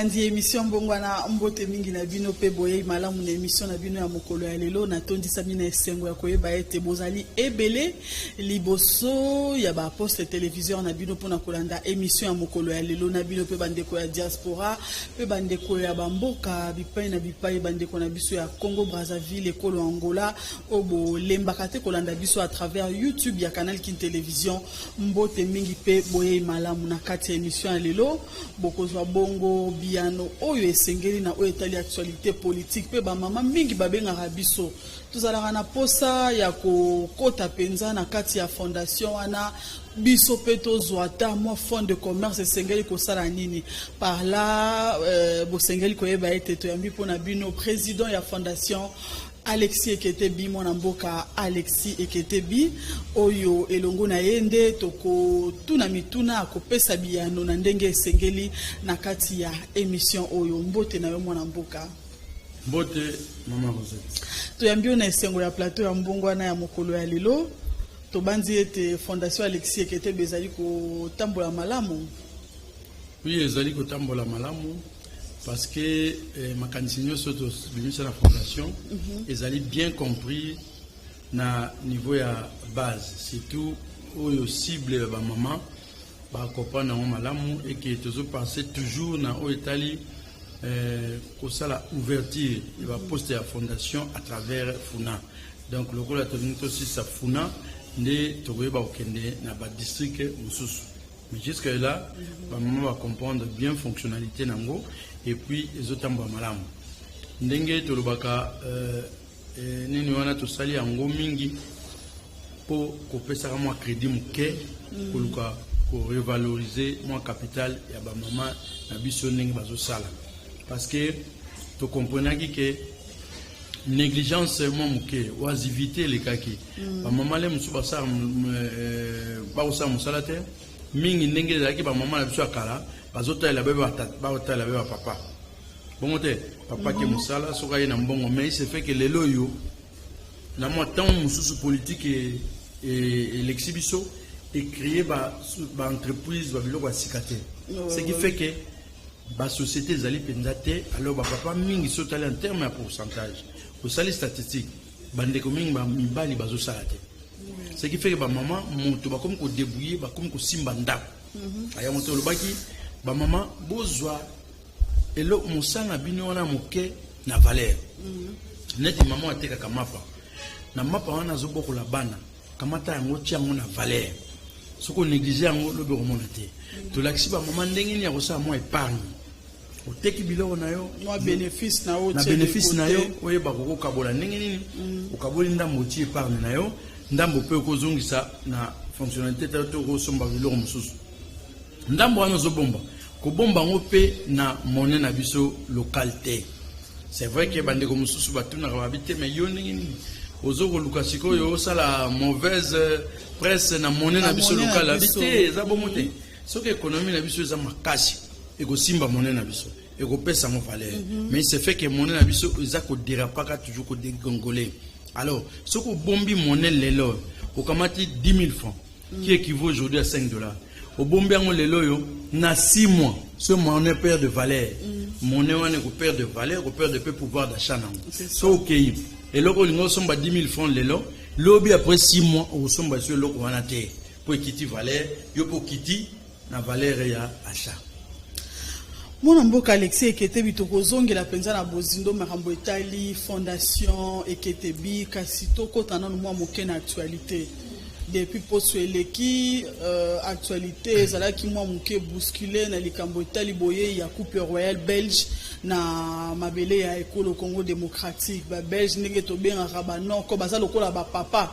Andi émission mbongwana mbote mingi na bino pe boye malamu na émission na bino ya mokolo ya lelo na tondisa mina esengo ya koyeba ete bozali ebele liboso ya ba poste télévision na bino pona kolanda émission ya mokolo ya lelo na bino pe bandeko ya diaspora pe bandeko ya bamboka bipai na bipai bandeko na biso ya Congo Brazzaville ekolo Angola obo lembaka te kolanda biso à travers YouTube ya Canal Kin Télévision mbote mingi pe boye malamu na kati ya émission ya lelo bokozwa bongo biano oyo esengeli na oyo etali actualité politique pe ba mama mingi babengaka biso tozalaka na posa ya kokota penza na kati ya fondation wana biso pe tozwa ta mo fond de commerce esengeli kosala nini par là bosengeli koyeba ete toyambi mpona bino président ya fondation Alexis Eketebi mwana mboka Alexis Eketebi oyo elongo na yende toko tuna mituna akopesa biyano na ndenge esengeli na kati ya émission oyo mbote na yo mwana mboka mbote mama Rosette toyambi na esengo ya plateau ya mbongo na ya mokolo ya lelo tobanzi ete fondation Alexis Eketebi ezali ko tambola malamu oui ezali ko tambola malamu parce que ma candidature sur la fondation ils bien compris na niveau ya base surtout au cible ba maman ba comprendre na malamu et que toujours penser toujours na au Italie que ça la ouverture il va poster la fondation à travers Funa donc le rôle de aussi sa Funa ne trouver ba okende na ba district mususu mais jusque là ba maman va comprendre bien fonctionnalité nango et puis les autres tambwa malamu ndenge tolobaka nini wana tosali yango mingi po kopesa mo crédit muke koluka ko revaloriser mo capital ya ba mama na biso ndenge bazo sala parce que to comprenaki que négligence mo muke oisivité les kaki ba mama le musu basa ba osa musala te mingi ndenge zaki ba mama na biso akala bazota la beba ba ota la beba papa bon te papa qui musala soka na mbongo mais c'est fait que les loyo na moi tant mususu politique et l'exhibition et créer ba entreprise ba biloko asikate ce qui fait que ba société zali pendate alors ba papa mingi sotali en terme de pourcentage au sali statistique bande ko mingi ba mibali bazo salate ce qui fait que ba maman moto ba comme ko débrouiller ba comme ko simba ndako aya moto lo baki ba maman bozwa elo musana bino wana muke na valeur neti maman ateka kamapa na mapa wana zoboko la bana kamata yango tiango na valeur soko négliger yango lobe remonter to laksi ba maman ndenge ni akosa mo épargne oteki biloko na yo no bénéfice na o na bénéfice na yo oye ba koko kabola ndenge nini ukaboli ndambo ti épargne na yo ndambo pe ko zongisa na fonctionnalité to ko somba biloko mususu ndambo wana zobomba ko bomba ngo pe na monnaie na biso localité c'est vrai que bande ko mususu batuna ka habiter mais yo nini ozoko lukasiko yo sala mauvaise presse na monnaie na biso locale habiter za bomote so que économie na biso za makasi e ko simba monnaie na biso e ko pesa mo valeur mais c'est fait que monnaie na biso za ko dérapaka toujours ko dégongolé alors so ko bombi monnaie lelo ko kamati 10 000 francs qui équivaut aujourd'hui à $5 au bombiango lelo yo na 6 mois ce monnaie perd de valeur monnaie wana ko perd de valeur ko perd de pouvoir d'achat nango so OK et loko lingo somba 10 000 francs lelo lobi après 6 mois au somba sur loko wana te pour quitter valeur yo pour quitter na valeur ya achat mwana mboka Alexis Eketebi tokozongela penza na bozindo makambo etali fondation Eketebi kasi tokotana no mwa moke na actualité depuis poso eleki actualité ezalaki mwa moke bousculé na likambo etali boye ya coupe royale belge na mabele ya ekolo Congo démocratique ba belge ndenge tobengaka banoko baza lokola ba papa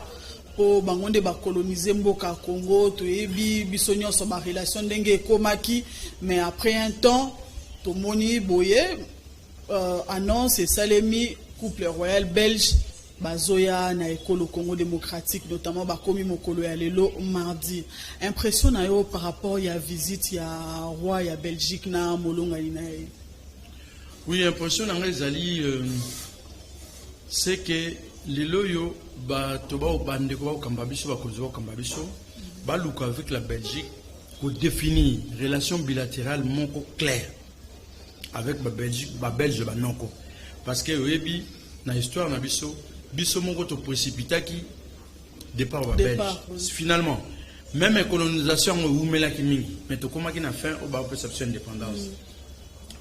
po bango nde bakolonize mboka Congo toyebi biso nyonso ba relation ndenge ekomaki mais après un temps tomoni boye annonce esalemi couple royale belge bazoya na ekolo Congo démocratique notamment bakomi mokolo ya lelo mardi impression na yo par rapport ya visite ya roi ya Belgique na molonga ina ye oui impression na ngezali c'est que lelo yo ba toba bande ko kamba biso ba kozo kamba biso ba luka avec la Belgique pour définir relation bilatérale moko claire avec ba Belge ba noko parce que oyebi na histoire na biso moko to précipita qui départ ba Belge finalement même colonisation oumela ki mingi mais to koma ki na fin o ba perception indépendance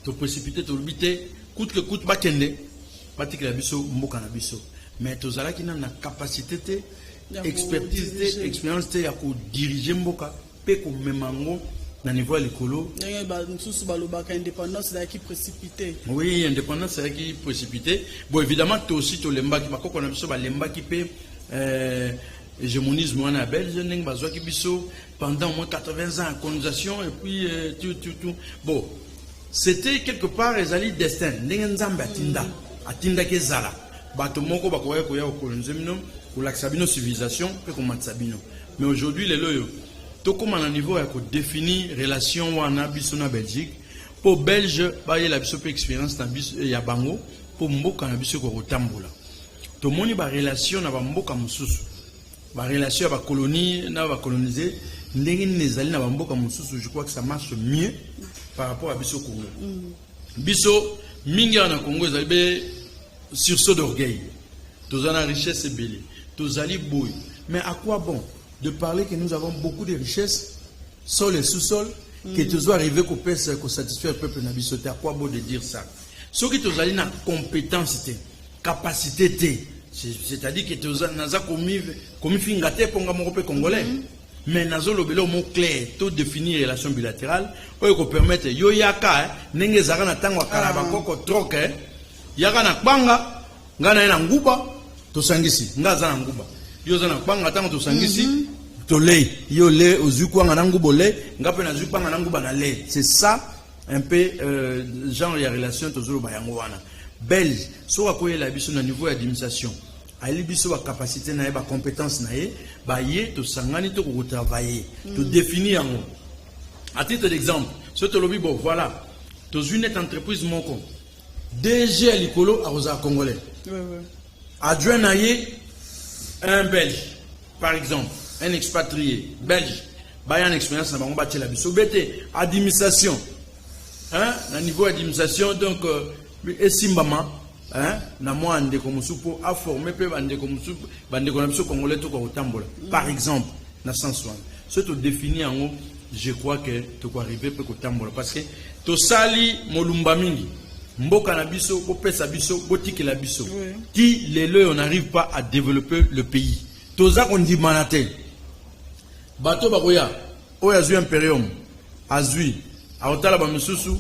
to précipiter to lubité coûte que coûte ba kende ba tikela biso mboka na biso mais to zala ki na capacité te expertise te expérience te ya ko diriger mboka pe ko memango na niveau l'écolo. Indépendance qui précipité. Oui, indépendance qui précipité. Bon, évidemment, tu aussi tu lemba qui bako qu'on a besoin lemba qui peut hégémonisme en Belge, n'eng bazo qui biso pendant au moins 80 ans en colonisation et puis tout. Bon, c'était quelque part les alliés destin. N'eng nzamba atinda ke zala. Bato moko bako ya ko ya coloniser pour l'accabino civilisation pe ko matsabino. Mais aujourd'hui les loyo tout comme à niveau à définir relation wana biso na Belgique pour Belge ba y la biso expérience na biso ya bango pour mboka na biso ko tambola to moni ba relation na ba mboka mususu ba relation ba colonie na ba coloniser ndenge nezali na ba mboka mususu je crois que ça marche mieux par rapport à biso Congo biso mingi na Congo ezali sursaut d'orgueil tozana richesse belé tozali boy mais à quoi bon de parler que nous avons beaucoup de richesses, sol et sous-sol, que tu dois arriver qu'au satisfaire le peuple nabisoté. À quoi bon de dire ça? Ce qui te donne une compétence, capacité, c'est-à-dire que tu as commis fingate pour un congolais. Mais nous avons le mot clair, tout définir les relations bilatérales, pour permettre, yo yaka, nenge zara na tango karabako ko troke, yaka na banga, ngana na nguba, to sangisi, ngaza na nguba. Yo zana banga tango to sangisi. Tolé, yo lé aux ukwanga nangubo lé, ngape na zukwanga nanguba na lé. C'est ça un peu genre la relation tozolo bayango wana. Belge, so akoye la biso na niveau d'administration. Ali biso ba capacité na ba compétence na ye, ba ye to sangani to ko travailler, to définir yango. À titre d'exemple, ce to lobi bon voilà, to une entreprise moko. DG Likolo aroza congolais. Adjoint na ye un Belge par exemple. Un expatrié belge, bayan expérience na bango batie la biso bete administration, hein, na niveau administration donc esimbama, hein, na moi ande ko musupo a formé pe bande ko musupo bande ko na biso congolais to ko tambola. Par exemple, na sens wana. Ce to définir en je crois que to ko arriver pe ko tambola parce que to sali molumba mingi. Mboka na biso, ko pesa biso, ko tikela biso. Qui les le on n'arrive pas à développer le pays. Toza on dit manate. Bato bakoya oya zui imperium azui aotala ba mususu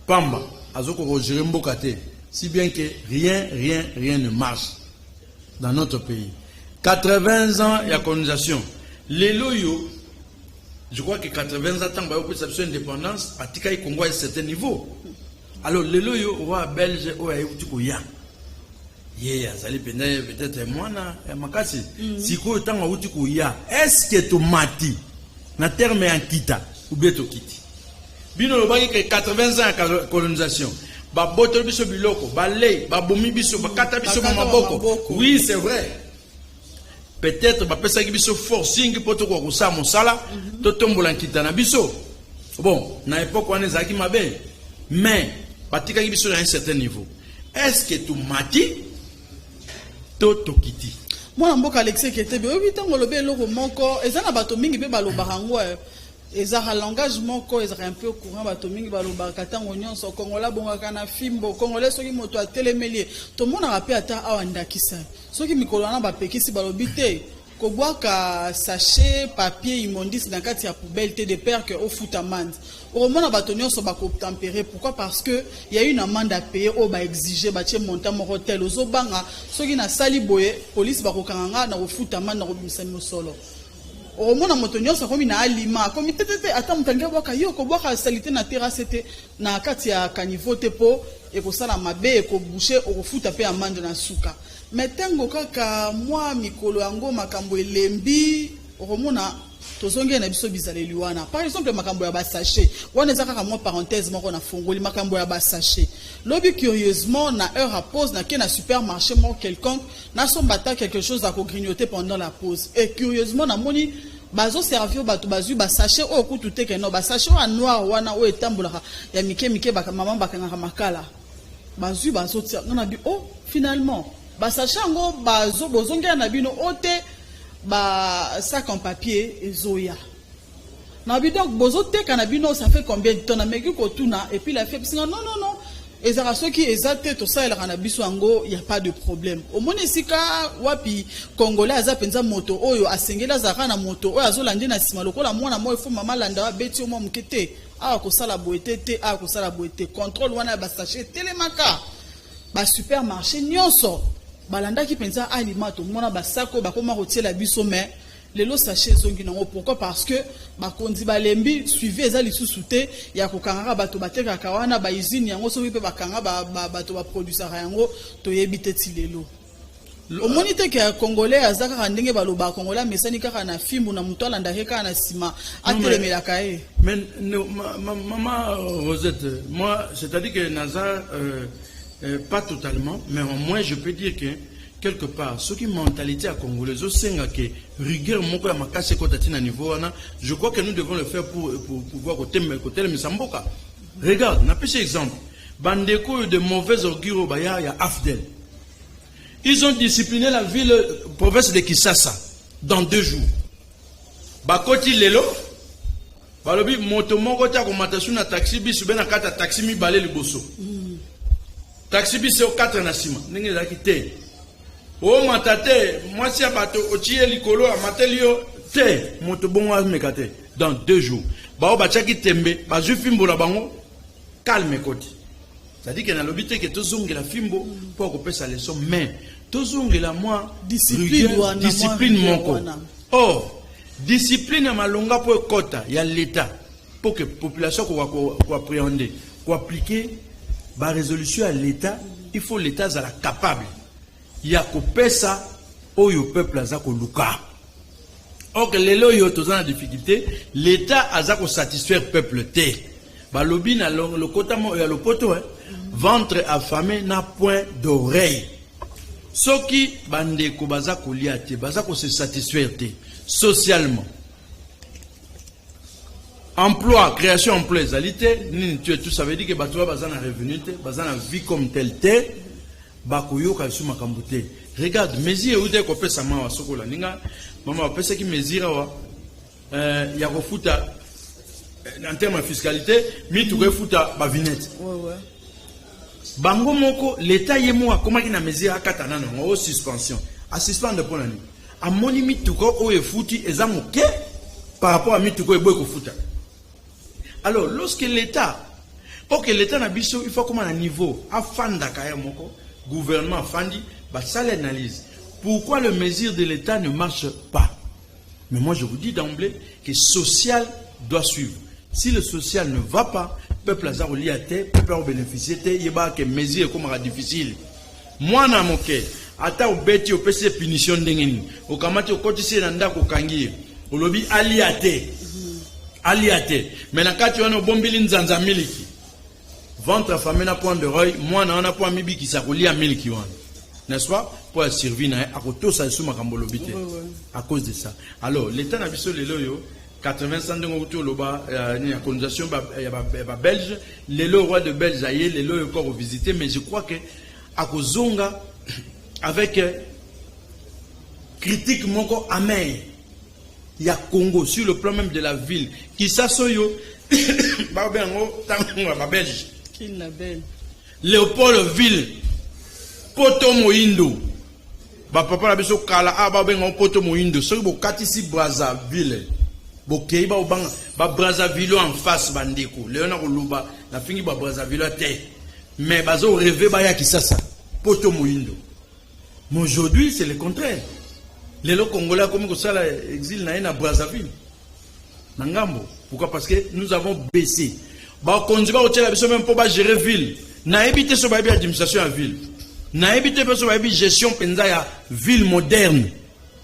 pamba azoko ko gérer mboka te si bien que rien ne marche dans notre pays. 80 ans il y a colonisation les loyo je crois que 80 ans tant ba ko perception indépendance atika i Congo à un certain niveau alors les loyo roi belge oya yuti ko ya azali peut-être moi na makasi siko tanga uti ko ya est-ce que to mati na terme en kita ou bien to kiti bino lo baki que 80 ans de colonisation ba boto biso biloko ba lei ba bomi biso ba kata biso maboko oui c'est vrai peut-être ba pesa biso forcing poto ko sa mosala to tombola kita na biso bon na époque on ezaki mabe mais batika biso à un certain niveau est-ce que to mati Tokiti. Moi, je suis Alexis Ketebe. Oui, tant que le loko moko, ezana bato mingi be baloba rango, ezara langage moko, ezara un peu courant bato mingi baloba katango nyonso Kongola bonga kana fimbo Congolais soki moto a télémélier. Tout le monde a rappelé ata awanda kisa. Soki mikolo na ba pekisi balobité. Kobwaka sachet papier immondice dans kati ya poubelle te de peur que au foot amende. Au moment bato nyonso ba ko tempérer pourquoi parce que il y a une amende à payer au ba exiger ba tie montant mon hôtel ozo banga soki na sali boye police ba ko kanga na ko foot amende na ko bimisa solo. Au moment moto nyonso komi na alima komi tete ata mutanga bwaka yo ko bwaka salité na terrasse te na kati ya caniveau te po et ko sala mabe e ko boucher au ko foot pe amende na suka. Mais tango kaka moi mikolo yango makambo elembi romona tozonge na biso bizaleli wana par exemple makambo ya ba sachet wana ezaka kaka moi parenthèse moko na fongoli makambo ya ba sachet lobi curieusement na heure à pause na ke na supermarché mo quelconque na sombata quelque chose à ko grignoter pendant la pause et curieusement na moni bazo servir bato bazu ba sachet o kutu teke no ba sachet wa noir wana o etambola ya mike baka maman baka ngaka makala bazu bazo tia na bi oh finalement ba sachet ngo bazo bozongela na bino ote ba sac en papier ezoya na bi donc bozo teka na bino ça fait combien de temps na meki ko tuna et puis la fait non ezara soki ezate to ça elaka na biso ango y a pas de problème au moni sika wapi congolais aza penza moto oyo asengela zaka na moto oyo azolande na sima lokola mwana mo ifo mama landa wa beti mo mukete a ko sala boetete a ko sala boete contrôle wana ba sachet telemaka ba supermarché nyonso balanda ki penza alimato mona ba sako ba koma rotiela biso mais lelo sachet zongi nango pourquoi parce que bakondi balembi suivi eza lisusu te ya kokangaka bato batekaka wana ba usine yango soki pe bakanga bato ba produisaka yango toyebi te ti lelo omoni te ke congolais azaka ndenge baloba congolais mesani kaka na fimbu na muto alanda kaka na sima atelemelaka ye mais maman Rosette moi c'est-à-dire que Nazar pas totalement mais au moins je peux dire que quelque part, ce qui mentalité à Congolais, rigueur, je crois que nous devons le faire pour pouvoir côté le Misamboka. Regarde, on a pris cet exemple. Bandeko de mauvais augure au Baya, il y a Afdel. Ils ont discipliné la ville, province de Kisasa, dans 2 jours. Bakoti Lelo, Balobi, Motomoko, Takomatasuna, na taxi, Bisubena Kata, taxi, mi balé le bosso. Taxi, bis au 4 nasima. N'est-ce pas quitté? Oh matate, moi si abato otie likolo amatelio te moto bongo mekate dans 2 jours. Ba obachaki tembe, ba ju fimbo la bango calme koti. Ça dit que na lobité que tozonge la fimbo pour couper sa leçon mais tozonge la moi discipline moko. Or discipline malonga pour kota ya l'état pour que population ko appréhender, ko appliquer ba résolution à l'état, il faut l'état za la capable. Il y a ça au peuple a luka. Or que les loyaux sont en difficulté, l'État a satisfaire le peuple té. Balobi na le quota le poto ventre affamé n'a point d'oreille. Ce qui bande ko baza ko liate, baza ko se satisfaire té socialement. Emploi, création emploi, zalité, tu tout ça veut dire que bato baza na revenu té, baza na vie comme tel té. Bakoyoka suma kambute. Regarde, mesure où dès qu'on fait ça mawa sokola ninga maman pesa ki mesure wa ya kofuta en termes de fiscalité mi tu kofuta ba vinette. Ouais. Bango moko l'état yemo akoma ki na mesure akata nana ngo suspension. A suspendre pour nani. A moni mi tu ko o efuti ezamoke par rapport à mi tu ko eboy ko futa. Alors lorsque l'état pour que l'état na biso il faut comment à niveau afanda kaya moko gouvernement Fandi, ça l'analyse. Pourquoi le mesure de l'État ne marche pas? Mais moi je vous dis d'emblée que social doit suivre. Si le social ne va pas, peuple a zaro liate, peuple a bénéficié, il y a que mesure comme difficile. Moi na moke, ata au beti au PC punition d'engeni, au kamati au kotisi nanda ko kangi, au lobby aliate, mais na kati wana bombili nzanza miliki. Ventre affamé n'a point de reuil, moi n'a point mibi qui s'accoulit à 1000 kiwan. N'est-ce pas? Pour survivre, à côté ça sous ma cambolobité. À cause de ça. Alors, l'État n'a pas le loyo, 80 centimes autour le bas, il y a colonisation belge, les lois rois de Belge, les lois encore visiter, mais je crois que, à cause zonga, avec critique moko amer, il y a Congo, sur le plan même de la ville, qui s'assoyo, Belge. Léopoldville, Poto Moindo, papa la biso kala aba benga Poto Moindo, so bo katisi Brazzaville, bo keiba obanga ba Brazzaville en face bandeko, Léona Koluba, la fingi ba Brazzaville te, mais bazo rêver ba ya kisasa, Poto Moindo. Mais aujourd'hui c'est le contraire. Les Congolais comme ça exil na Brazzaville, Nangambo. Pourquoi? Parce que nous avons baissé. Bah, on dit même pour gérer ville. Na évité ce baby administration à ville. Na évité ce baby gestion pendaya ville moderne.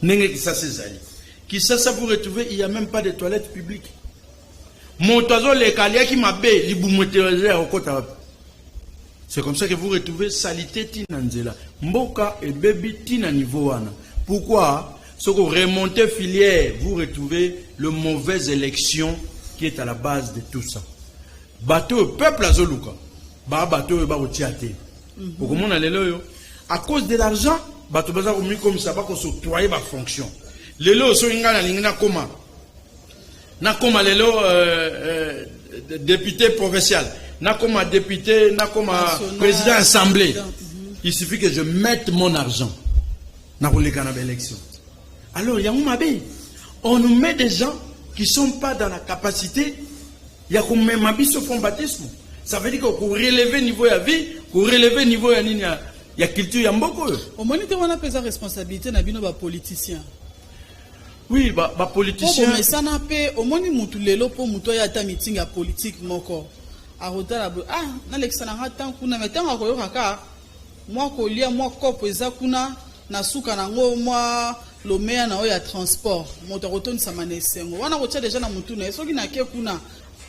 N'engé qui ça c'est ali. Qui ça vous retrouver il y a même pas de toilettes publiques. Mon oiseau les calia qui m'a bé li boumotérisé au côté. C'est comme ça que vous retrouvez salité tinanzela. Mboka et baby tina niveau wana. Pourquoi? Si vous remontez filière, vous retrouvez le mauvaise élection qui est à la base de tout ça. Bateau, peuple à Zoluka. Bateau, bateau, à cause de l'argent, bateau, comme ça, bateau, s'octroyer ma fonction. Les lots sont na koma. Na koma les lots député provincial. Na koma député, na koma président assemblée. Il suffit que je mette mon argent. Na élection. Alors, il y a on nous met des gens qui ne sont pas dans la capacité. Il y a comme même abisso fond baptisme. Ça veut dire qu'on relève le niveau de la vie, qu'on relève le niveau de la culture. Il y a beaucoup. Au moins, on a pris la responsabilité de nos politiciens. Oui, politicien. Mais ça n'a pas. Au moins, nous tous les lots pour nous y a ta meeting politique moko. À retard ah, na l'excellent temps kuna mettons à koyo kaka. Moi kolia moi kopeza kuna na suka nango moi le maire na oya transport. Moto retourne sa manesengo. Wana kocha déjà na mutu na soki na ke kuna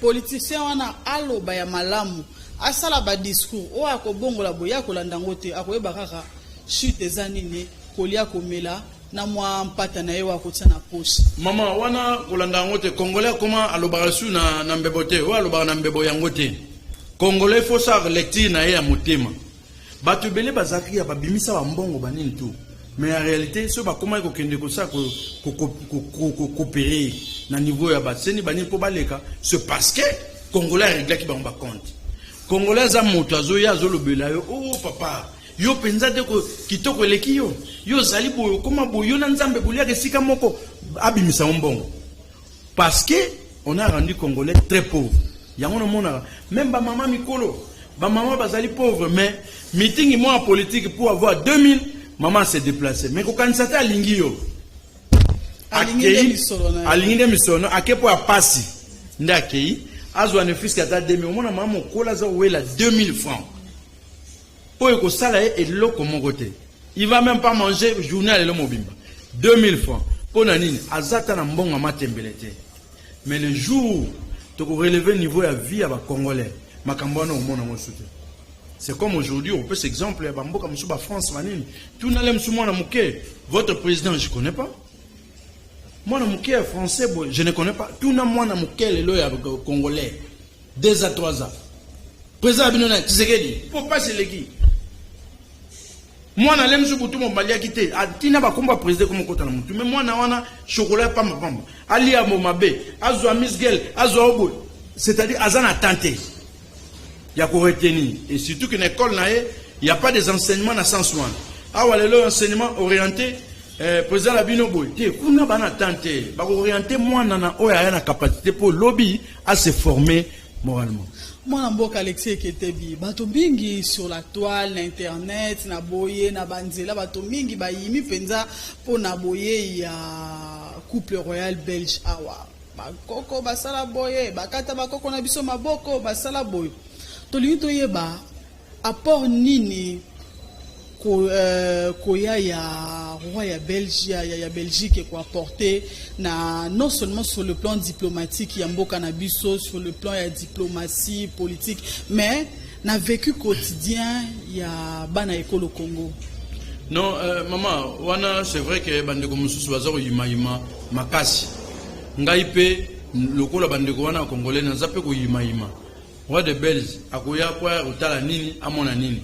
politicien wana aloba ya malamu. Asala ba discours o akobongola boya kolanda ngote akoyeba kaka chute ezanine kolia komela. Na moi mpata na yewa kotia na poche. Maman wana kolanda ngote congolais comment alobarasu na mbebote ou alobara na mbebo yangote. Congolais faut ça lecture na ya motema. Batu belé bazaki ya babimisa ba mbongo banini tout. Mais en réalité ce ba comment ko kende ko ça ko coopérer na niveau ya baseni bani po baleka c'est parce que congolais régla ki ba compte. Congolais za moto azoya azolobela yo oh papa yo penza de ko kitoko eleki yo zali boyo koma boyo na nzambe bolia ke sika moko abimisa mbongo parce que on a rendu congolais très pauvre yango mona même ba maman mikolo ba maman bazali pauvre mais meeting moi politique pour avoir 2000 maman s'est déplacée mais ko kanisa ta lingi yo alingide misono akepo a pasi ndakei azwa ne fisika ta 2000 mona maman kola za wela 2000 francs. Il va même pas manger journal le mobimba. 2000 francs. Pour nanine, azata na mbonga matembelete. Mais le jour tu relever le niveau de vie à Congolais, makambano au monde soutien. C'est comme aujourd'hui, on peut s'exemple à Bamboka Moussouba France manine. Tout n'allem sous moi na mouké. Votre président, je connais pas. Moi na mouké français, je ne connais pas. Tout na moi na mouké le loya Congolais. 2 à 3 ans. Président Binona, tu sais qu'il faut pas se léguer. Moi, je suis tout mon balia quitté. Tina ba komba président comme kota na mutu. Mais moi na wana chocolat pas ma pamba. Ali a momabe, azwa misgel, azwa obo. C'est-à-dire azana tenté. Il y a qu'on retenir. Et surtout qu'une école na il y a pas des enseignements na sens one. Ah ouais, le enseignement orienté président la bino boy. Té kuna bana tenté. Ba orienter moi na oya na capacité pour lobby à se former moralement. Moi, je suis Alexis Ketebi. Bato bingi sur la toile, l'internet, na boye, na banzela, bato bingi ba yimi penza pour na boye ya couple royal belge awa. Ba koko basala boye, bakata bakoko na biso maboko basala boye. Tolingi toyeba apport nini koya ya roi ya Belgique ya Belgique ko apporter na non seulement sur le plan diplomatique ya mboka na biso sur le plan ya diplomatie politique mais na vécu quotidien ya bana ekolo Congo. Non maman wana c'est vrai que bandeko mususu bazaro yima makasi ngai pe lokola bandeko wana congolais na zape ko yima roi de Belge akoya kwa utala nini amona nini.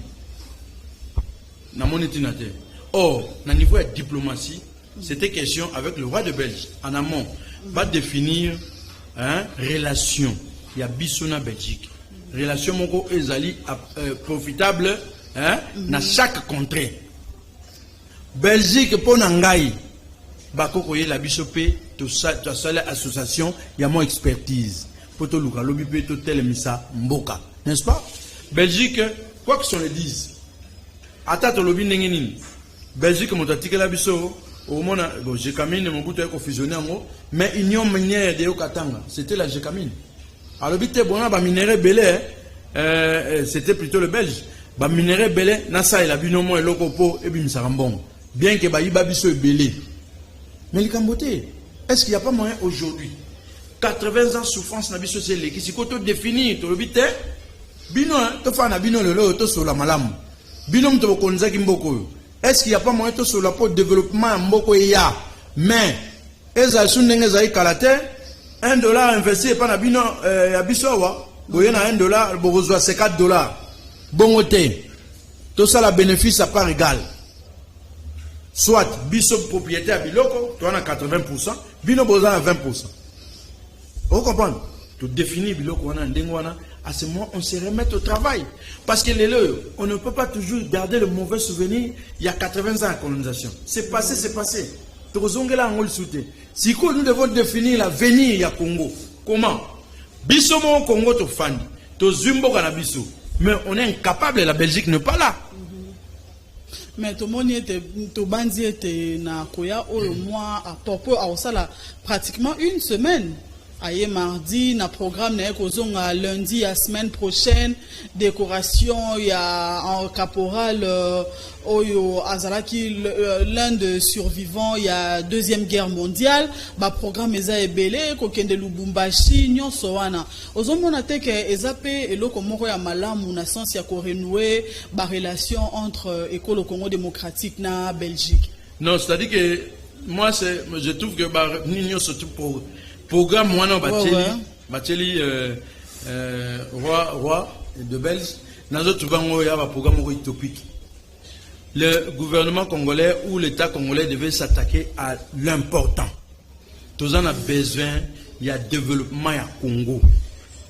Or, au niveau de la diplomatie, c'était question avec le roi de Belgique. En amont, va définir relation. Il y a Bissona Belgique. Relation moko ezali profitable dans chaque contrée. Belgique pour Nangai, bako koye la bisopé, tout ça association, il y a mon expertise. Pour tout le lobby pe tout tel misa mboka, n'est-ce pas? Belgique, quoi que ce le dise. Attends, le bin n'engini. Belgique, mon tatique la biso. Au moins, Jekamine, mon bout est fusionné en gros. Mais union minière de Okatanga, c'était la Jekamine. Alors, bité bon, ba minerai belé, c'était plutôt le Belge. Ba minerai belé, nasa et la binomo et locopo et bim sarambon. Bien que ba iba biso est belé. Mais le Camboté, est-ce qu'il n'y a pas moyen aujourd'hui? 80 ans de souffrance na biso c'est l'équipe. Si koto définir, to le bité, bino, to fa na bino le lo, to sur la malam. Binom to konza ki mboko. Est-ce qu'il n'y a pas moyen de sur le développement mboko ya mais ezali sundenge ezali kalate $1 investi epa na bino ya biso awa boye na $1 bokozwa $50 bongo te tosala bénéfice à part égale soit biso propriétaire biloko to na 80% bino boza na 20%. Vous comprenez? Tu définis biloko wana ndenge wana. À ce moment, on se remet au travail. Parce que on ne peut pas toujours garder le mauvais souvenir. Il y a 80 ans de colonisation. C'est passé, c'est passé. Si nous devons définir l'avenir du Congo, comment? Bisomo au Congo, to fandi, to zumbo kanabiso. Mais on est incapable, la Belgique n'est pas là. Mais tout le monde était, tout bandi était na koya au mois à Porpo à Osala pratiquement une semaine. Aye mardi na programme na ekozonga lundi la semaine prochaine décoration il y a en caporal oyo azalaki l'un de survivants il y a deuxième guerre mondiale ba programme eza ebele ko kende Lubumbashi nyonso wana ozomona te ke ezape eloko moko ya malamu na sens ya ko renouer ba relation entre École Congo démocratique na Belgique. Non, c'est-à-dire que moi je trouve que ba nyonso surtout pour programme Moana Bacheli roi de Belge, nous avons un programme utopique. Le gouvernement congolais ou l'État congolais devait s'attaquer à l'important. Tous en a besoin, il y a développement à Congo.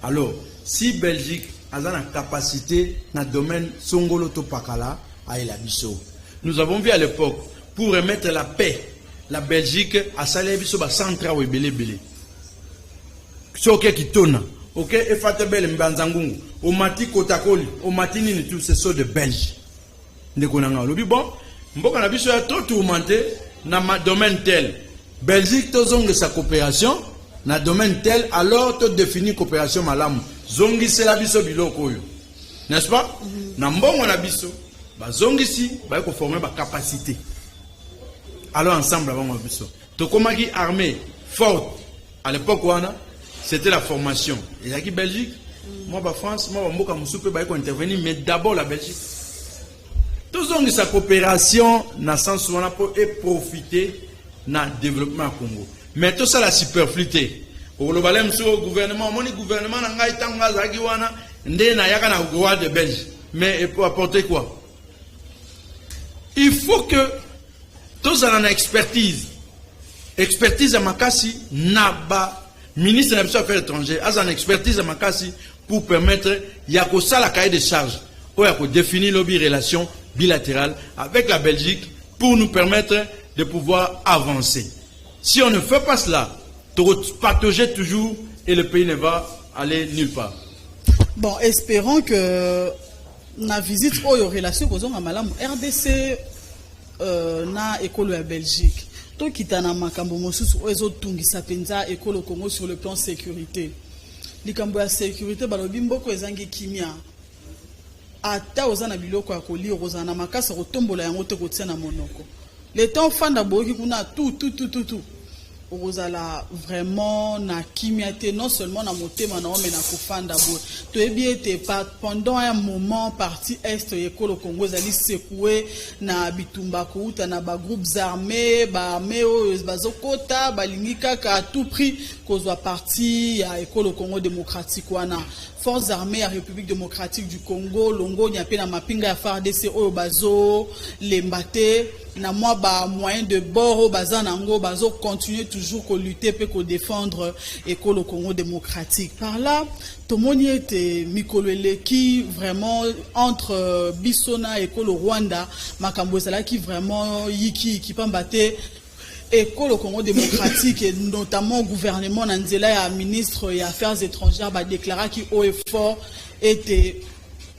Alors, si Belgique a la capacité dans le domaine Songolo Topakala, à Elabiso, nous avons vu à l'époque, pour remettre la paix, la Belgique a salé Biso centra ou Belé. Soke kitona, ok, efatebele mbanzangungu, o mati kotakoli, o mati nini tout ce sont de Belges. Ndekonanga lobi bon, mboka na biso ya trop tourmenté na domaine tel. Belgique to zonge sa coopération na domaine tel alors to définir coopération malamu. Zongi c'est la biso biloko yo. N'est-ce pas? Na mbongo na biso, ba zongi si ba ko former ba capacité. Alors ensemble avant biso. To komaki armée forte à l'époque wana c'était la formation. Et là qui Belgique, moi ba France, moi ba Moussoupe ba intervenir, mais d'abord la Belgique. Tous ont sa coopération dans sens où on a profiter dans le développement Congo. Mais tout ça la superfluité. Au global sur gouvernement, mon gouvernement n'a pas été en Zaki wana, ndé na yaka na droit de Belge. Mais pour apporter quoi? Il faut que tous en expertise. Expertise à Makassi n'a ministre des Affaires étrangères a une expertise à Makassi pour permettre Yakosa la cahier de charges pour définir nos relations bilatérales avec la Belgique pour nous permettre de pouvoir avancer. Si on ne fait pas cela, patauger toujours et le pays ne va aller nulle part. Bon, espérons que na visite aux relations que nous avons RDC na école à Belgique. To kitana makambo mosusu ozo tungisa penza École Congo sur le plan sécurité. Likambo ya sécurité balobi mboko ezangi kimia. Ata ozana biloko ya kolira ozana makasa kotombola yango te kotia na monoko. Le temps fanda boki kuna tout. Ozala vraiment na kimiate non seulement na motema na mais na kofanda bo to ebiete pendant un moment partie est École Congo zali secoué na bitumba kouta na ba groupes armés bazokota balingika ka à tout prix kozwa partie ya École Congo démocratique wana forces armées à République démocratique du Congo longo nya pe na mapinga ya FARDC oyo bazo lembate na moi ba moyen de bord bazanango bazo continuer toujours qu'on lutter pe qu'on défendre École Congo démocratique par là tout monde était mikolele qui vraiment entre Bissona et École Rwanda makambo ezala qui vraiment yiki qui pambate École Congo démocratique et notamment gouvernement nanzela ya ministre des affaires étrangères ba déclara qui haut et fort était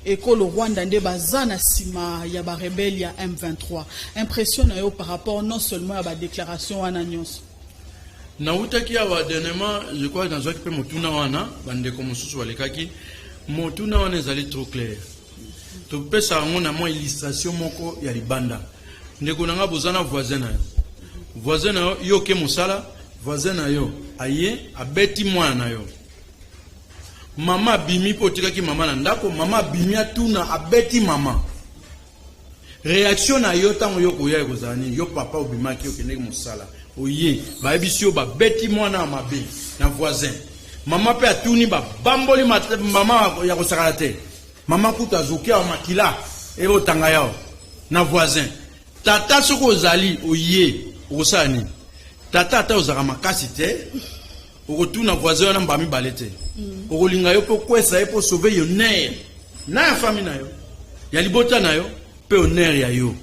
École Rwanda nde bazana sima ya ba rebelle ya M23 impression na yo par rapport non seulement à ba déclaration wana nyonso na utaki ya dernièrement je crois dans qui peut motuna wana bande comme susu walekaki motuna wana ezali trop clair to pesa ngona mo illustration moko ya libanda ndeko nanga bozana voisin na yo voisin na yo yo ke musala voisin na yo aye abeti mwana na yo Mama bimi potika ki mama na ndako, mama bimi atuna abeti mama. Réaction na yo tango yo koya ekozani, yo papa obima ki okende musala. oye ba ebisio ba beti mwana mabe na voisin mama pe atuni ba bamboli mama ya kosakala te mama kuta zokia makila e otanga yao na voisin tata soko ozali oye osani tata ata ozaka makasi te okotuna voisin na mbami balete okolinga yo po kwesa yo po sauver yo ner na ya famille na yo ya libota na yo pe honneur ya yo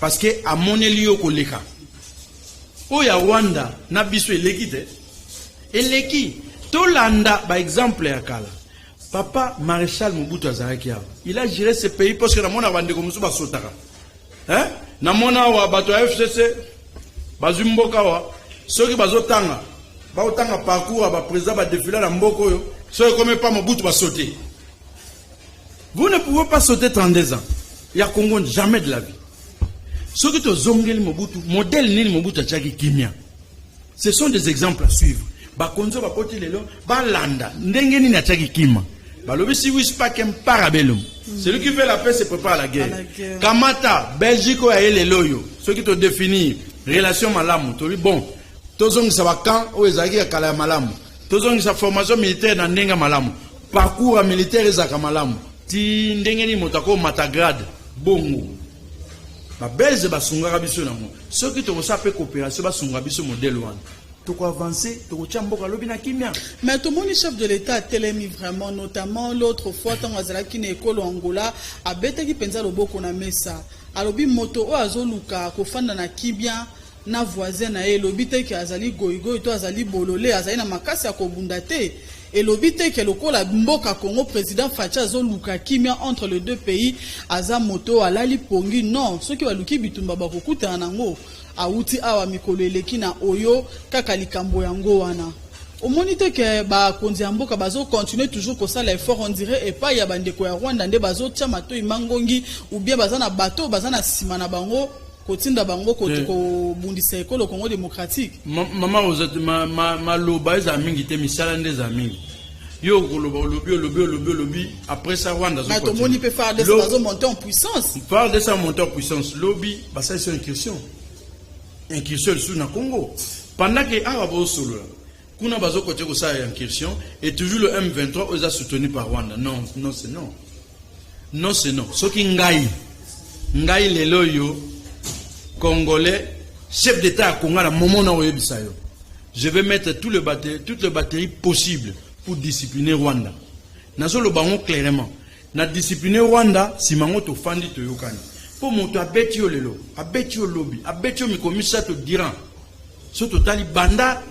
parce que amoneli yo koleka oya Rwanda na biso eleki te eleki tolanda ba exemple ya kala papa maréchal Mobutu azalaki awa il a géré ce pays parce que namona bandeko musu basotaka hein namona wa bato ya FCC bazumboka wa soki bazotanga baotanga parcours ba président ba défiler na mboko yo soki comme pas Mobutu ba sauter. Vous ne pouvez pas sauter 32 ans. Il y a Congo jamais de la vie. Ce qui te zongeli Mobutu, modèle ni Mobutu achaki kimia. Ce sont des exemples à suivre. Ba konzo ba poti lelo, ba landa, ndenge ni achaki kima. Ba lobi si wis pa kem parabellum. Celui qui fait la paix se prépare à la guerre. Kamata, Belgique ya lelo yo. Ce qui te définit relation malamu, to bon. Tozong sa bakan o ezaki ya kala malamu. Tozong sa formation militaire na ndenga malamu. Parcours militaire ezaka malamu. Ti ndengeni motako matagrade bongo ba belze basungaka biso nango soki to kosape coopération basunga biso modèle wana to ko avancer to ko chamboka lobi na kimia. Mais tout le monde chef de l'état a télémi vraiment notamment l'autre fois tant azalaki na ekolo Angola abetaki penza loboko na mesa alobi moto o azoluka ko fanda na kibia na voisin na ye lobi te ki azali goigo to azali bolole azali na makasi ya kobunda te. Et l'obité que le la mboka Congo président Facha Zoluka kimia entre les deux pays azamoto alali pongi non ceux qui va luki bitumba bakokuta nango auti awa mikolo eleki na oyo kaka likambo yango wana omonite ke ba konzi mboka bazo continuer toujours comme ça l'effort on dirait et pas ya bandeko ya Rwanda nde bazo tia mato imangongi ou bien bazana bato bazana sima na bango kotinda bango ko bundisa ekolo Congo démocratique. Maman ozati ma loba eza mingi te misala ndeza mingi. Yo koloba lobby après ça Rwanda zo. Mais tout le monde peut faire des bazo monter en puissance. Faire de ça monter en puissance lobby bah ça c'est une incursion. Incursion sous na Congo. Pendant que arabo solo kuna bazo côté ko ça incursion et toujours le M23 oza soutenu par Rwanda. Non, c'est non. Non c'est non. Soki ngai lelo yo Congolais, chef d'État à Congo, à moment je vais mettre toutes les batteries possibles pour discipliner Rwanda. Nazo le bango clairement. Na discipliner Rwanda, si mango to fandi to yokani. Pour mon to abeti yo lelo, abeti yo lobby, abeti yo mikomisa to diran. So totali banda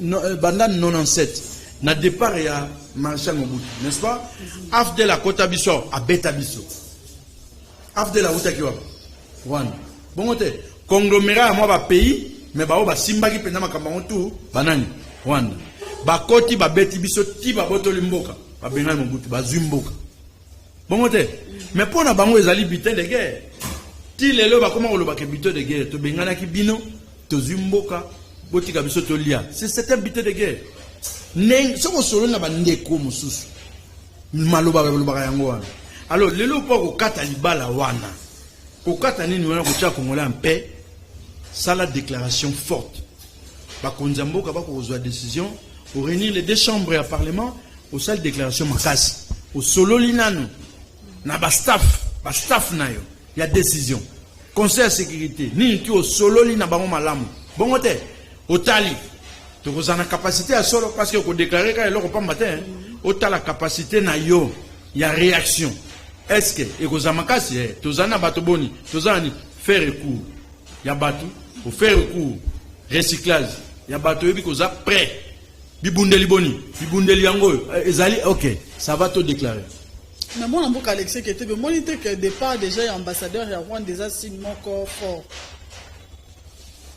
97. Na départ ya Marshal Mobutu, n'est-ce pas? Afde la kota biso, abeta biso. Afde la uta kiwa. Rwanda. Bon te conglomérat moi ba pays mais ba o ba simbaki pena makambango tout banani Rwanda ba koti ba beti biso ti ba botoli mboka ba benga Mobutu ba zwimboka bon te mais pona bango ezali butin de guerre ti lelo ba koma koloba ke butin de guerre to bengana ki bino to zwimboka botika biso to lia c'est un butin de guerre neng soko solo na ba ndeko mususu maloba ba yango wana alors lelo poko kata libala wana kokata nini wana kotia Congolais en paix ça la déclaration forte bakonza mboka bakozwa décision au réunir les deux chambres à parlement au salle déclaration makasi au solo linano na ba staff na yo ya décision conseil de sécurité ni tu au solo lina bango malamu bongo te otali to kozana capacité à solo parce que ko déclarer ka eloko pa matin ota la capacité na yo ya réaction. Est-ce que et kozamakasi tozana bato boni tozani faire recours ya bato pour faire recours recyclage ya bato yebi koza prêt bibundeli boni bibundeli yango ezali OK ça va te déclarer. Mais moi namboka Alexis qui était monité que départ déjà ambassadeur ya Rwanda déjà signe mon corps fort.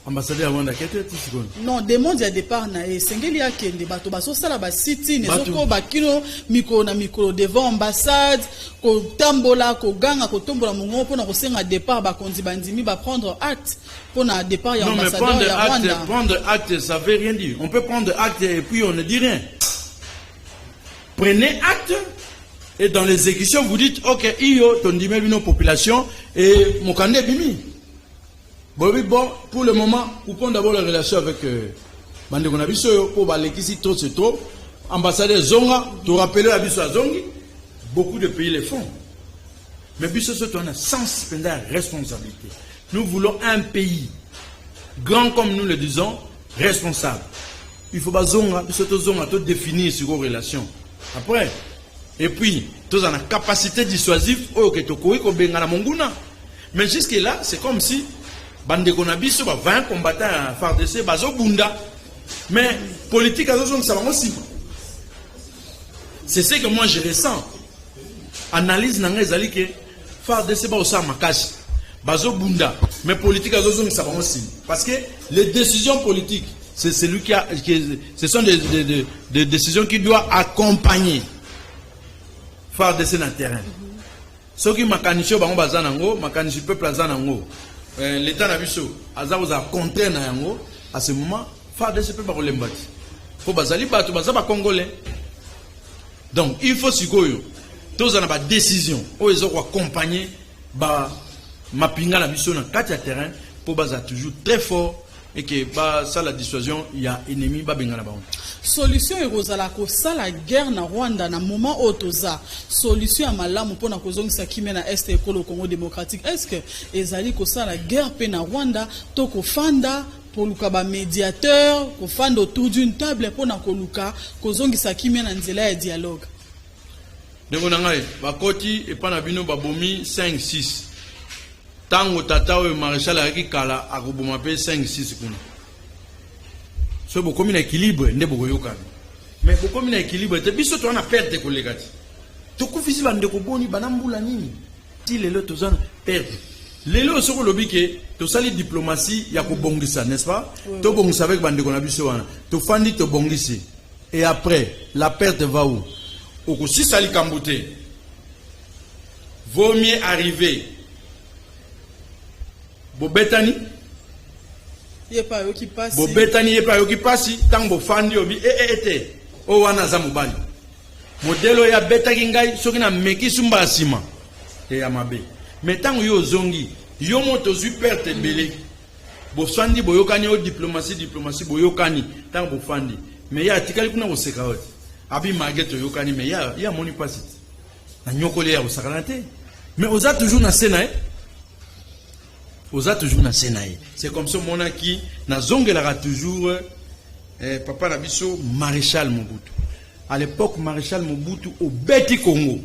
Ambassadeur Rwanda qui était ici. Non, des mondes à départ na sengeli ya kende bato baso sala ba city ne soko ba kino micro na micro devant ambassade ko tambola ko ganga ko tombola mongo pona ko senga départ ba konzi bandimi ba prendre acte pona départ ya ambassadeur ya Rwanda. Prendre acte ça veut rien dire. On peut prendre acte et puis on ne dit rien. Prenez acte et dans l'exécution vous dites OK, iyo tondimel bino population et mokande bimi. Bon, pour le moment, coupons d'abord la relation avec Bande Konabiso pour Balekisi trop c'est trop. Ambassadeur Zonga, tu rappelles la Biso à Zongi, beaucoup de pays le font. Mais Biso on a sens de responsabilité. Nous voulons un pays grand comme nous le disons, responsable. Il faut pas Zonga, Biso Zonga, tout définir sur vos relations. Après, et puis, tous en a capacité dissuasive, mais jusque là, c'est comme si Bande Konabiso va 20 combattants à FARDC, Bazo Bunda. Mais politique à Zonga, ça va aussi. C'est ce que moi je ressens. Analyse nanga ezali que FARDC ba osa makashi bazo bunda mais politique azozo ça va aussi parce que les décisions politiques c'est celui ce sont des décisions qui doivent accompagner FARDC dans le terrain. Ce qui makanicho bango bazanango makanicho peuple azanango l'état na biso azaoza contrer na yango à ce moment FARDC peut pas relembati pour bazali bato bazaba congolais. Donc, il faut que tous en a des décisions où ils ont accompagné ma pinga la mission dans 4 terrain pour baser toujours très fort et que ça la dissuasion il y a ennemi ba benga na ba. Solution erozala ko sala guerre na Rwanda na moment otoza solution ya malamu pona kozongisa kimia na est ekolo Congo démocratique est-ce que ezali ko sala guerre pe na Rwanda to ko fanda pour luka ba médiateur ko fanda autour d'une table pona ko luka kozongisa kimia na nzela ya dialogue. Ndeko na ngai bakoti epana bino babomi 5-6 tango tata o maréchal aki kala akoboma pe 5-6 kuna. So bokomi na équilibre nde bokoyoka. Mais bokomi na équilibre te biso to na perte koleka ti. To kufisi bande ko boni banambula nini? Ti lelo to zana perte. Lelo soko lobi ke to sali diplomatie ya ko bongisa, n'est-ce pas? To bongisa avec bande ko na biso wana. To fandi to bongisi. Et après la perte va où? Au si sali kambote. Vaut mieux arriver Bobetani yepa yo ki passe Bobetani yepa yo ki passe tango fandi obi o wana za mobali modelo ya betaki ngai soki na meki sumba sima e ya mabe mais tango yo zongi yo moto zui perte belé bo fandi boyokani o diplomatie boyokani tango bo fandi mais ya tikali kuna oseka oti abi mageto yokani mais ya moni passe na nyokole ya osakanate mais oza toujours na sena c'est comme ça mon qui na zongelaka toujours papa na biso maréchal Mobutu. À l'époque maréchal Mobutu au Beti Congo.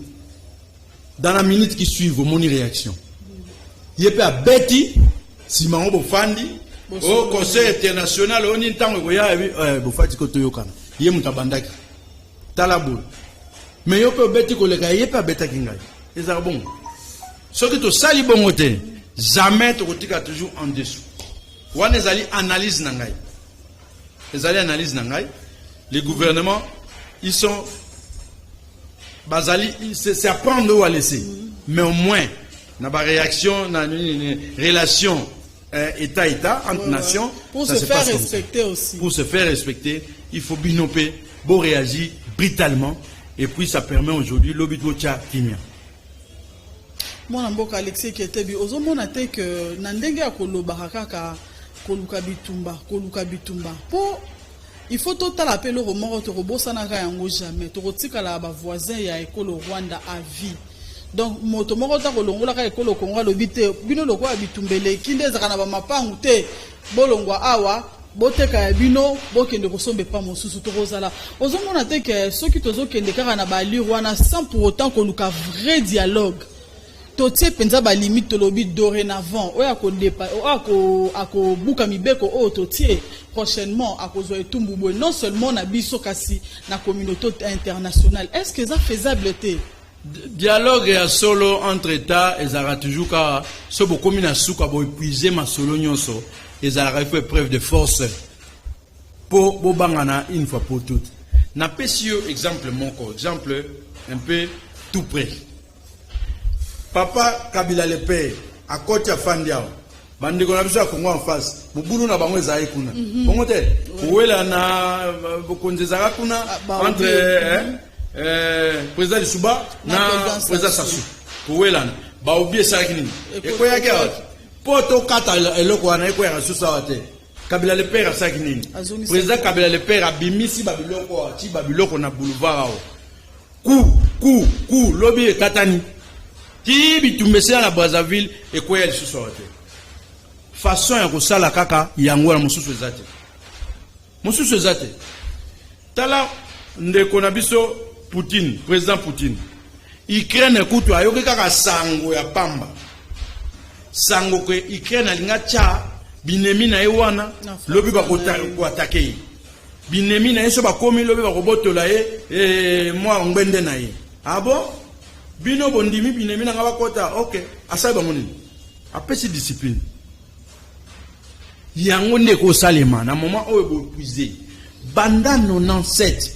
Dans la minute qui suit vos moni réaction. Il est à Beti Simon Bofandi au Conseil international on y tango ya Bofati ko toyokana. Yé mutabandaki. Talabul. Mais yo pe Beti ko leka yé pa Beta kingai. Ezara bon. Ce que to sali bongote jamais tu retires toujours en dessous. Ou on analyse nangai. Les analyse nangai. Les gouvernements, ils sont basali, c'est à prendre ou à laisser. Mais au moins, na ba réaction, na relation État entre nations. Pour se faire respecter aussi. Pour se faire respecter, il faut binoper, beau réagir brutalement, et puis ça permet aujourd'hui l'obitocha kimia. Moi namboka Alexis Ketebi ozomona te que na ndenge ya kolobaka kaka koluka bitumba po il faut totala pe le romoro to robosana ka yango jamais to kotikala ba voisin ya ekolo Rwanda à vie donc moto moko ta kolongola ka ekolo Congo lobite bino loko ya bitumbele kinde zaka na ba mapangu te bolongwa awa boteka ya bino bokende kosombe pa mosusu to kozala ozomona te que soki tozokende kaka na ba lire wana sans pour autant koluka vrai dialogue. Totie penza ba limite tolobi dorénavant oya ko dépa ako buka mibeko o totie prochainement akozwa etumbu boy non seulement na biso kasi na communauté internationale est-ce que ça faisable té dialogue ya solo entre états ezara toujours ka so bo komina suka bo épuiser ma solo nyonso ezara fait preuve de force pour bo bangana une fois pour toutes na pesio exemple exemple un peu tout près. Papa Kabila le père à côté à Fandiao bande ko na biso Congo en face mubulu na bango ezai kuna bongo te wela na bokonze zaka kuna entre président de Suba na président Sassou wela ba oublier ça kini e ko yake poto kata eloko wana eko ya susa wate Kabila le père asaki nini président Kabila le père abimisi babiloko ati babiloko na boulevard ku lobby ekatani ti bitumbese na Brazzaville ekoya lisusu wate façon ya kosala kaka yango na mususu ezate tala ndeko na biso Poutine président Poutine Ukraine kutu ayoki kaka sango ya pamba sango ke Ukraine alinga cha binemi na ewana lobi bakota ko attaquer binemi na yeso bakomi lobi bakobotola ye mwa ngbende na ye abo bino bondimi binemi na ngabakota okay asai bamoni apesi discipline yango ndeko salema na moment oyo bopuiser banda 97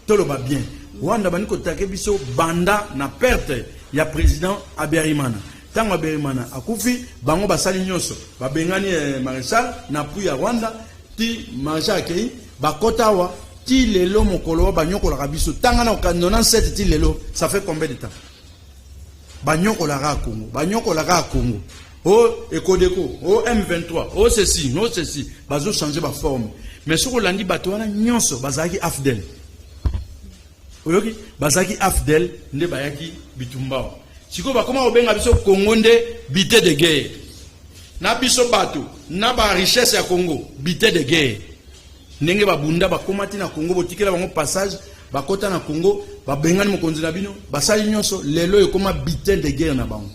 toloba bien Wanda baniko take biso banda na perte ya président Aberimana tango Aberimana akufi bango basali nyonso babengani maréchal na pu ya Rwanda ti maréchal akei bakotawa ti lelo mokolo banyokola biso tanga na 97 ti lelo ça fait combien de temps banyokola Congo o Ekodeko o M23 o ceci bazo changer ba forme mais ce que landi bato wana nyonso bazaki afdel oyoki bazaki afdel nde bayaki bitumbao siko bakoma obenga biso Congo nde bité de guerre na biso bato na ba richesse ya Congo bité de guerre ndenge babunda bakomati na Congo botikela bango passage bakota na Congo babengani mokonzi na bino basali nyonso lelo ekoma bité de guerre na bango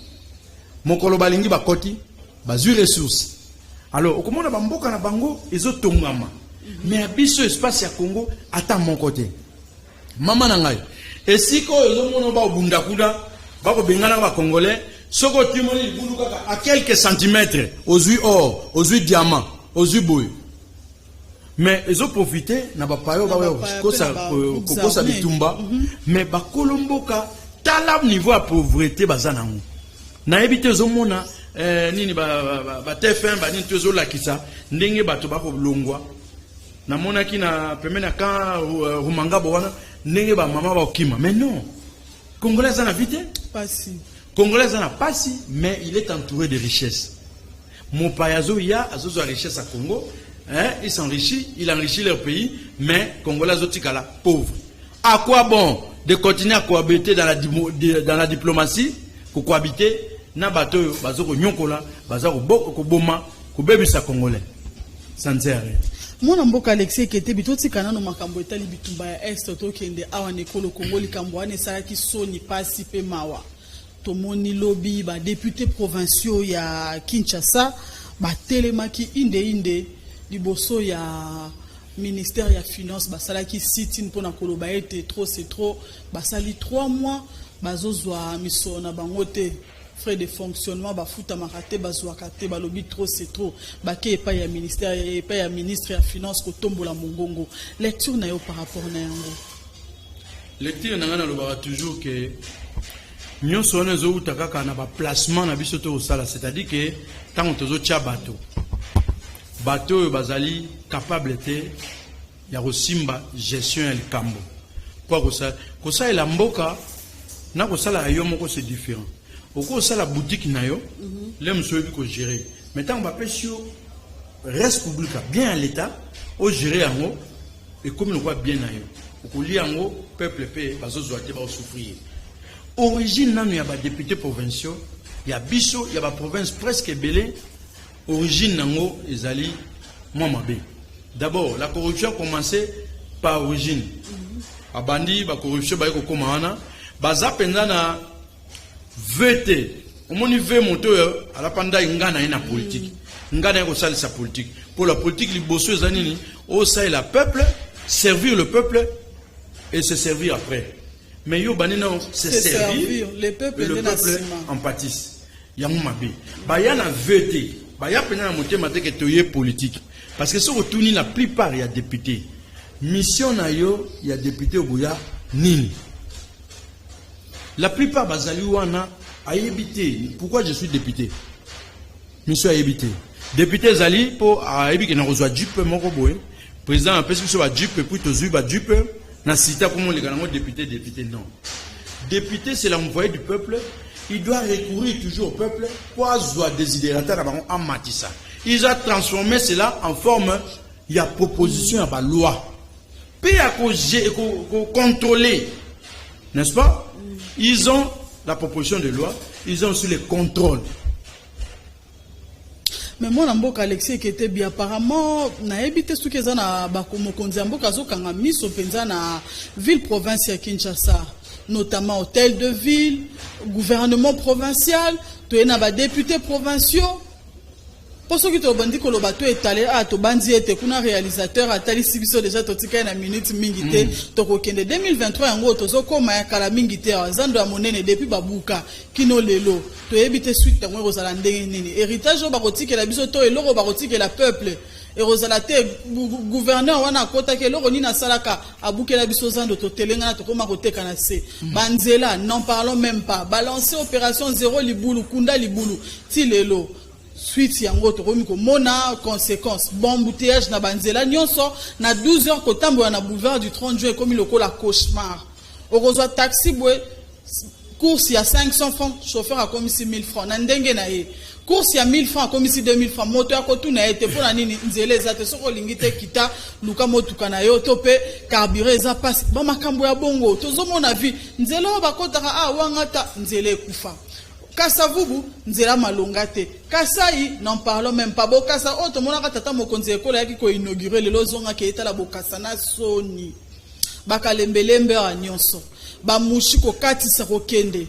mokolo balingi bakoti bazui ressources alors okomona bamboka na bango ezotongama mais biso espace ya Congo ata mon côté Maman nangai esiko ezomona ba bunda kuda bako bengana ba congolais soko timoni libulu kaka à quelques centimètres aux or aux diamants aux boy mais ezo profiter na ba payo ba kosa bitumba mais ba kolomboka tala niveau ya pauvreté bazanango na ebite ezomona nini ba TF1 ba nini tozo lakisa ndenge bato bako longwa na monaki na pemena ka rumangabo wana ndenge ba mama ba okima mais non congolais na vite pasi congolais na pasi mais il est entouré de richesses mon payazo ya azozo richesse à Congo il s'enrichit il enrichit leur pays mais congolais zotikala pauvre à quoi bon de continuer à cohabiter dans la diplomatie pour cohabiter na bato bazoko nyokola bazako boko boma ko bebisa congolais ça ne sert à rien. Mon mboka Alexis Kete bitoti kanano makambo etali bitumba ya est to kende awa nekolo Congo likambo ane salaki soni pasi pe mawa tomoni lobby ba député provinciaux ya Kinshasa ba telemaki inde liboso ya ministère ya finance basalaki sit-in pona koloba ete trop c'est trop basali 3 mois bazozwa misona bangote frais de fonctionnement bafuta makate bazwakate balobi trop c'est trop bake pa ya ministère pa ya ministre ya finance ko tombola mongongo lecture na yo par rapport na yango lecture na ngana loba toujours que nyonso na zo utakaka na ba placement na biso to sala c'est-à-dire que tant tozo tia bateau bazali capable te ya rosimba gestion ya likambo pour ko ça la mboka na ko sala yo moko c'est différent. Au cours de la boutique nayo, l'aime celui que gérer. Maintenant, on va faire sur reste public bien à l'État, au gérer en haut et comme on voit bien nayo. Au lieu en haut, peuple paye, parce que va souffrir. Origine nan il y a des députés provinciaux, il y a biso, il y a des provinces presque belées. Origine nan haut, ils allaient moi mabé. D'abord, la corruption a commencé par origine. A bandi, la corruption ba ko komana, baza pendana VT, au moins veut monter à la panda ingana ina politique. Ingana ko sali sa politique. Pour la politique, les bossos zanini, au ça la peuple, servir le peuple et se servir après. Mais yo banina se servir, le peuple en pâtisse. Yamou mabi. Ba ya na VT, ba ya pena monter maté que toye politique. Parce que si on retourne la plupart il y a députés. Mission na yo, il y a députés au Bouya nini. La plupart bazali wana a habité. Pourquoi je suis député? Monsieur a habité. Député zali pour a habité na reçoit dupe moko boy. Président parce que soit dupe pour to zuba dupe na cita comme les grands députés non. Député c'est l'envoyé du peuple il doit recourir toujours au peuple pour avoir désidérateur en matissa. Ils ont transformé cela en forme, il y a proposition à la loi. Puis il y a contrôler, n'est-ce pas? Ils ont la proposition de loi, ils ont aussi le contrôle. Mais moi, Namboka Alexis qui était bien apparemment, n'a évité ce qu'ils ont à Bakomo Kondiamboka Zokanga Miso Penza na ville province à Kinshasa, notamment hôtel de ville, gouvernement provincial, tu es na députés provinciaux. Pour ceux qui te bandit que le bateau est allé à to bandi était kuna réalisateur à tali sibiso déjà totika na minute mingité to kokende 2023 yango to zokoma ya kala mingité azando ya monene depuis babuka kino lelo to ebite suite yango rozala ndenge nini héritage ba kotika la biso to eloko ba kotika la peuple et rozala te gouverneur wana kota ke loko ni na salaka abuke la biso zando to telenga to koma koteka na se banzela n'en parlons même pas balancer opération 0 libulu kunda libulu ti lelo suite yango to komi ko mona conséquence bon embouteillage na banzela nyonso na 12h ko tambo na boulevard du 30 juin comme le la cauchemar okozwa taxi boy course ya 500 francs chauffeur a commis 6000 francs na ndenge na ye course ya 1000 francs commis 2000 francs moto ya ko tuna ete pona nini nzela ezate soko lingite kita luka motuka na yo to pe carburant eza passe ba makambo ya bongo tozomona vi nzela ba kotaka wangata nzela ekufa Kasa vubu nzela malongate kasai n'en parlons même pas bokasa oto monaka tata mokonzi ekola yaki ko inaugurer le lozonga ke etala bokasa na soni bakalembelembe a nyonso ba mushiko katisa kokende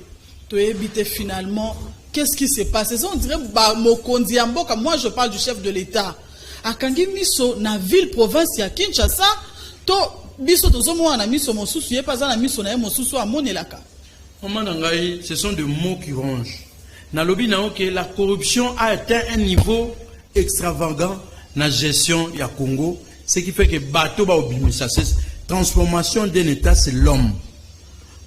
to ebite finalement qu'est-ce qui s'est passé on dirait ba mokonzi ya mboka moi je parle du chef de l'état akangi miso na ville province ya Kinshasa to biso tozomona na miso mosusu ye pas na miso na ye mosusu amonelaka. Ce sont des mots qui rongent. Nalobi na que la corruption a atteint un niveau extravagant dans la gestion du Congo, ce qui fait que bateau ba obimisa c'est transformation d'un état c'est l'homme.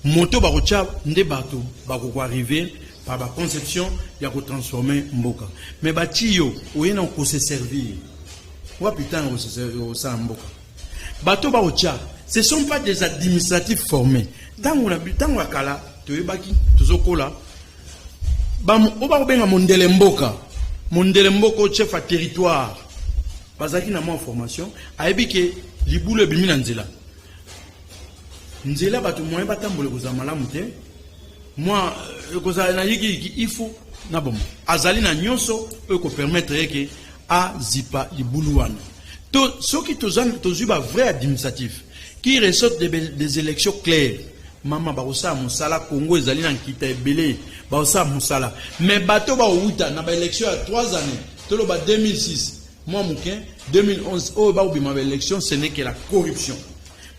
Moto ba rocha nde bateau ba ko arriver par la conception ya ko transformer mboka. Mais batiyo oyena ko se servir. Wa putain o se mboka. Bateau ba rocha ce ne sont pas des administratifs formés. Tant on a bu tant on a kala baki tuzokola bam oba benga mondele mboka chef à territoire bazaki na mo formation ayebi ke libulu bimi na nzela batu moyen batambole koza malamu te moi koza na yiki il faut na bom azali na nyonso ko permettre ke a zipa libulu wana to soki tozuba vrai administratif qui ressort des élections claires. Maman baosa musala Congo ezali na nkita ebele baosa musala mais bato ba outa na ba élection à 3 années tolo ba 2006 moi moukin 2011 oh ba obima ba élection ce n'est que la corruption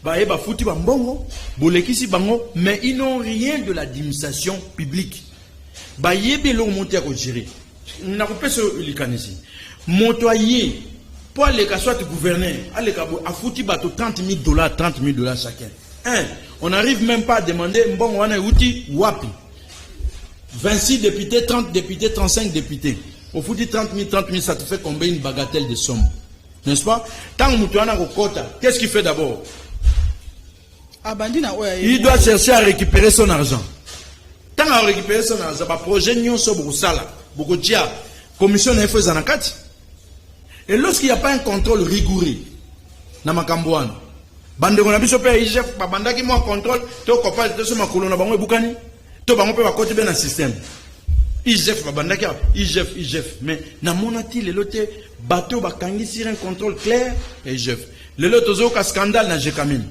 ba eba futi ba mbongo bolekisi bango mais ils n'ont rien de l'administration publique ba yebe lo monter à gérer na ko peso likanisi motoyer pour les soit gouverneur aller kabo a futi bato $30,000 chacun. On n'arrive même pas à demander bon on a outil wapi 26 députés 30 députés 35 députés au fout 30 000 ça te fait combien une bagatelle de somme, n'est-ce pas? Tant mutuana kokota qu'est-ce qu'il fait d'abord? Il doit chercher à récupérer son argent. Tant à récupérer son argent ba projet nyonso bosala bokotia commission na fait zanakati et lorsqu'il n'y a pas un contrôle rigoureux na makambo wana bande on a biso pe IGF babandaki mo contrôle to kopal to soma kolona bango ebukani to bango pe bakoti be na système IGF babandaki IGF mais na monati le lote bateau bakangi sur un contrôle clair et IGF le lote zo ka scandale na Jekamine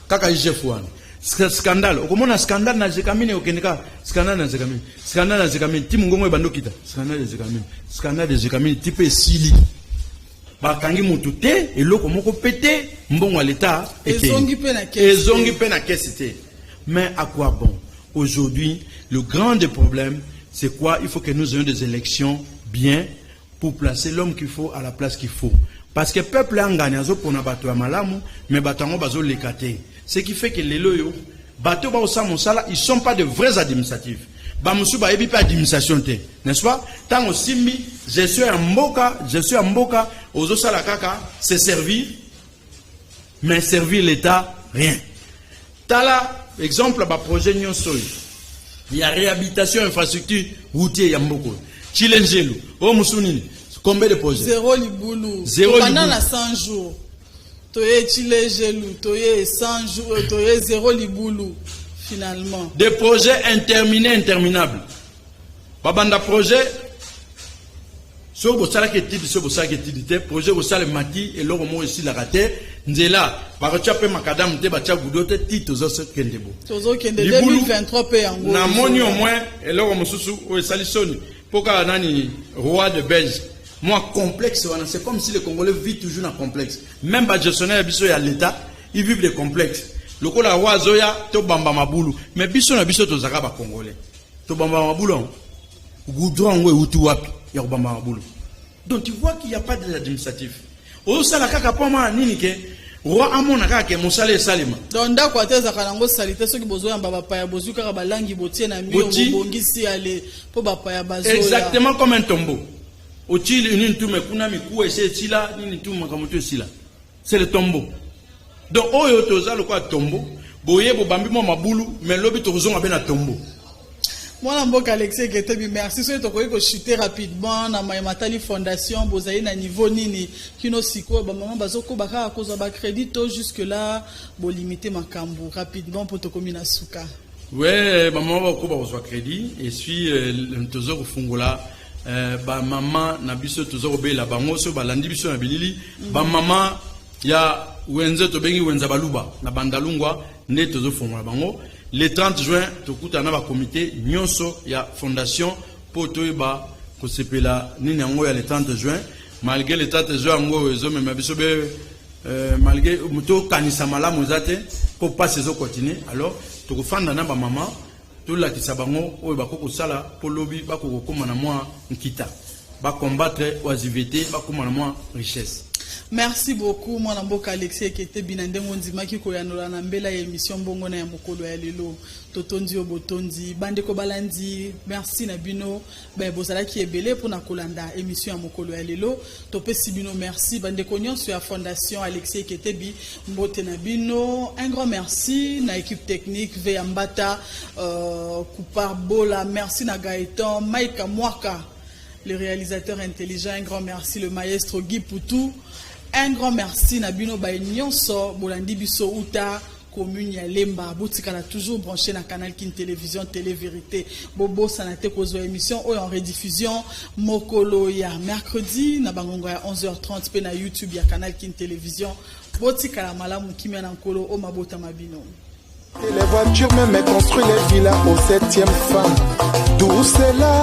kaka IGF wana scandale okomona scandale na Jekamine okendeka scandale na Jekamine timungongo ebandokita scandale de Jekamine type sili bakangi mutu te eloko moko pété mbongo à l'état ezongi pe na caisse. Mais à quoi bon? Aujourd'hui le grand des problèmes c'est quoi? Il faut que nous ayons des élections bien pour placer l'homme qu'il faut à la place qu'il faut parce que peuple a gagné pour na bato ya malamu mais batango bazo lekate ce qui fait que les loyo bato ba osa mosala ils sont pas de vrais administratifs ba musu ba ebi pa administration te, n'est-ce pas? Tant simbi je suis en mboka ozo sala kaka c'est servir mais servir l'état rien. Tala exemple ba projet nyonso Il y a réhabilitation infrastructure routier Yamboko. Chilengelu, oh Moussounini, combien de projets? Zéro Liboulou. Pendant 100 jours. Toye Chilengelu, toye 100 jours, toye zéro Liboulou. Finalement. Des projets interminables. Babanda projet, sur vos salaires qui étaient, sur vos salaires qui étaient, projet au salaire mati et l'or au ici la raté. Nzela, par tu macadam te bacha goudote titre aux autres kendebo. Tozo kendebo 2023 pe yango. Na moni au moins et l'or au mususu au salisoni. Pourquoi nani roi de Belge. Moi complexe, c'est comme si les Congolais vivent toujours dans complexe. Même les gestionnaires biso à l'État, ils vivent des complexes. Le ko la roi zoya to bamba mabulu. Mais biso na biso to zaka ba Congolais. To bamba mabulu. Goudron we utu wapi ya bamba mabulu. Donc tu vois qu'il n'y a pas d'administratif. Au salaka kapoma nini ke roi amona kaka mosale salima. Donc ndako ateza kanango salite soki bozo ya baba pa ya bozu kaka balangi botie na mio bongisi ale po bapa ya bazo. Exactement comme un tombeau. Otili nini tu mekuna miku ese tila nini tu makamoto sila. C'est le tombeau. Donc oyo toza le quoi tombeau. Boye bo bambi mo mabulu mais lobi tozonga bena tombeau. Moi, Mboka Alexis Ketebi, merci. Si vous avez chuté rapidement dans ma Matali Fondation, vous avez un niveau nini, kino siko, maman bazoko baka à cause de crédit, jusque là, vous limitez ma cambo rapidement pour te communiquer souka. Ouais, maman bako bazwa crédit et puis le toujours fungola, ba maman na biso toujours bela bango so balandi biso na bilili, ba maman ya wenze to bengi wenza baluba na bandalungwa ne toujours fungola bango. Le 30 juin, tout un comité nyonso ya fondation pour toiba ko sepela nini yango ya le 30 juin malgré le 30 juin ngo ezo même bisobe malgré muto kanisa malamu zate pour pas saison continuer alors to ko fanda na ba maman to la kisabango o ba ko sala pour lobby ba ko koma na moi nkita ba combattre oisiveté ba koma na moi richesse. Merci beaucoup, mon Mboka Alexis Ketebi Nandengo Ndimaki koyanola na mbela ya émission bongo na ya mokolo ya lelo totondi obotondi bandeko balandi merci na bino ben bozala ki ebele pour na kolanda émission ya mokolo ya lelo topesi bino merci bandeko nyonso ya fondation Alexis Ketebi mbote na bino un grand merci na équipe technique Veyambata Koupar Bola merci na Gaëtan Maïka Mwaka le réalisateur intelligent un grand merci le maestro Guy Poutou. Un grand merci Nabino Baïnyonso, Bolandi Biso Uta, commune ya Lemba, Boutikala toujours branché na canal Kin Télévision, Télé Vérité, Bobo Sanate Kozo émission, ou en rediffusion, Mokolo ya mercredi, na bangongo ya 11h30, pe na YouTube ya canal Kin Télévision, Boutikala Malamu Kimia Nankolo, o Mabota Mabino. Les voitures même construisent les villas au 7e femme. D'où c'est là?